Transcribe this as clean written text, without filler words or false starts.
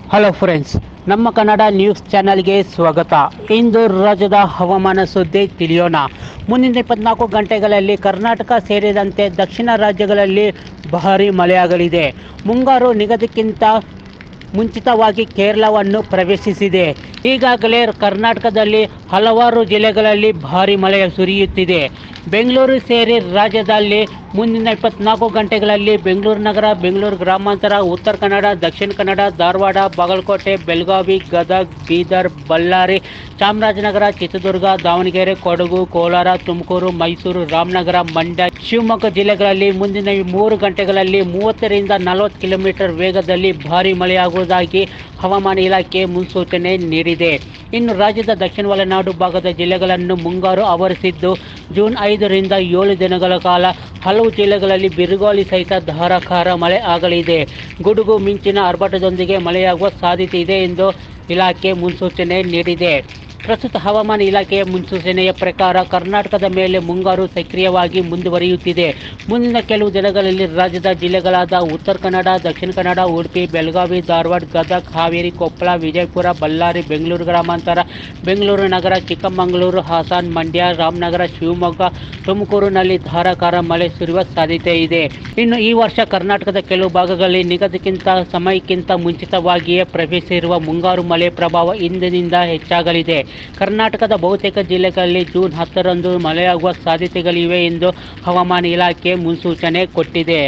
Hello friends, ನಮ್ಮ Kannada news ಚಾನೆಲ್ಗೆ ಸ್ವಾಗತ. ಇಂದು ರಾಜ್ಯದ ಹವಾಮಾನ ಸುದ್ದಿ ತಿಳಿಯೋಣ. ಮುಂದಿನ 24 ಗಂಟೆಗಳಲ್ಲಿ ಕರ್ನಾಟಕ ಸೇರಿದಂತೆ ದಕ್ಷಿಣ ರಾಜ್ಯಗಳಲ್ಲಿ ಭಾರೀ ಮಳೆಯಾಗಲಿದೆ. ಮುಂಗಾರು ನಿಗದಿಗಿಂತ ಮುಂಚಿತವಾಗಿ ಕೇರಳವನ್ನು ಪ್ರವೇಶಿಸಿದೆ. ಈಗಾಗಲೇ ಕರ್ನಾಟಕದಲ್ಲಿ ಹಲವಾರು ಜಿಲ್ಲೆಗಳಲ್ಲಿ ಭಾರೀ ಮಳೆ ಸುರಿಯುತ್ತಿದೆ. ಬೆಂಗಳೂರು ಸೇರಿ ರಾಜ್ಯದಲ್ಲಿ ಮುಂದಿನ 24 ಗಂಟೆಗಳಲ್ಲಿ ಬೆಂಗಳೂರು ನಗರ, ಬೆಂಗಳೂರು ಗ್ರಾಮಾಂತರ, ಉತ್ತರ ಕನ್ನಡ, ದಕ್ಷಿಣ ಕನ್ನಡ, ಧಾರವಾಡ, ಬಾಗಲಕೋಟೆ, ಬೆಳಗಾವಿ, ಗದಗ, ಬೀದರ್, ಬಳ್ಳಾರಿ, ಚಾಮರಾಜನಗರ, ಚಿತ್ರದುರ್ಗ, ದಾವಣಗೆರೆ, ಕೊಡಗು, ಕೋಲಾರ, ತುಮಕೂರು, ಮೈಸೂರು, ರಾಮನಗರ, ಮಂಡ್ಯ, ಶಿವಮೊಗ್ಗ ಜಿಲ್ಲೆಗಳಲ್ಲಿ ಮುಂದಿನ 3 ಗಂಟೆಗಳಲ್ಲಿ 30 ರಿಂದ 40 ಕಿಲೋಮೀಟರ್ ವೇಗದಲ್ಲಿ ಭಾರೀ ಮಳೆಯಾಗುವುದಾಗಿ ಹವಾಮಾನ ಇಲಾಖೆ ಮುನ್ಸೂಚನೆ ನೀಡಿದೆ. ಇನ್ನು ರಾಜ್ಯದ ದಕ್ಷಿಣ ಒಳನಾಡು ಭಾಗದ ಜಿಲ್ಲೆಗಳನ್ನು ಮುಂಗಾರು ಆವರಿಸಿದ್ದು, ಜೂನ್ 5 ರಿಂದ 7 ದಿನಗಳ ಕಾಲ ಹಲವು ಜಿಲ್ಲೆಗಳಲ್ಲಿ ಬಿರುಗಾಳಿ ಸಹಿತ ಧಾರಾಕಾರ ಮಳೆ ಆಗಲಿದೆ. ಗುಡುಗು ಮಿಂಚಿನ ಆರ್ಭಟದೊಂದಿಗೆ ಮಳೆಯಾಗುವ ಸಾಧ್ಯತೆ ಇದೆ ಎಂದು ಇಲಾಖೆ ಮುನ್ಸೂಚನೆ ನೀಡಿದೆ. ಪ್ರಸ್ತುತ ಹವಾಮಾನ ಇಲಾಖೆಯ ಮುನ್ಸೂಚನೆಯ ಪ್ರಕಾರ ಕರ್ನಾಟಕದ ಮೇಲೆ ಮುಂಗಾರು ಸಕ್ರಿಯವಾಗಿ ಮುಂದುವರಿಯುತ್ತಿದೆ. ಮುಂದಿನ ಕೆಲವು ದಿನಗಳಲ್ಲಿ ರಾಜ್ಯದ ಜಿಲ್ಲೆಗಳಾದ ಉತ್ತರ ಕನ್ನಡ, ದಕ್ಷಿಣ ಕನ್ನಡ, ಉಡುಪಿ, ಬೆಳಗಾವಿ, ಧಾರವಾಡ, ಗದಗ, ಹಾವೇರಿ, ಕೊಪ್ಪಳ, ವಿಜಯಪುರ, ಬಳ್ಳಾರಿ, ಬೆಂಗಳೂರು ಗ್ರಾಮಾಂತರ, ಬೆಂಗಳೂರು ನಗರ, ಚಿಕ್ಕಮಗಳೂರು, ಹಾಸನ, ಮಂಡ್ಯ, ರಾಮನಗರ, ಶಿವಮೊಗ್ಗ, ತುಮಕೂರಿನಲ್ಲಿ ಧಾರಾಕಾರ ಮಳೆ ಸುರಿಯುವ ಸಾಧ್ಯತೆ ಇದೆ. ಇನ್ನು ಈ ವರ್ಷ ಕರ್ನಾಟಕದ ಕೆಲವು ಭಾಗಗಳಲ್ಲಿ ನಿಗದಿಗಿಂತ ಸಮಯಕ್ಕಿಂತ ಮುಂಚಿತವಾಗಿಯೇ ಪ್ರವೇಶಿಸಿರುವ ಮುಂಗಾರು ಮಳೆ ಪ್ರಭಾವ ಇಂದಿನಿಂದ ಹೆಚ್ಚಾಗಲಿದೆ. ಕರ್ನಾಟಕದ ಬಹುತೇಕ ಜಿಲ್ಲೆಗಳಲ್ಲಿ ಜೂನ್ 10 ರಂದು ಮಳೆಯಾಗುವ ಸಾಧ್ಯತೆಗಳಿವೆ ಎಂದು ಹವಾಮಾನ ಇಲಾಖೆ ಮುನ್ಸೂಚನೆ ಕೊಟ್ಟಿದೆ.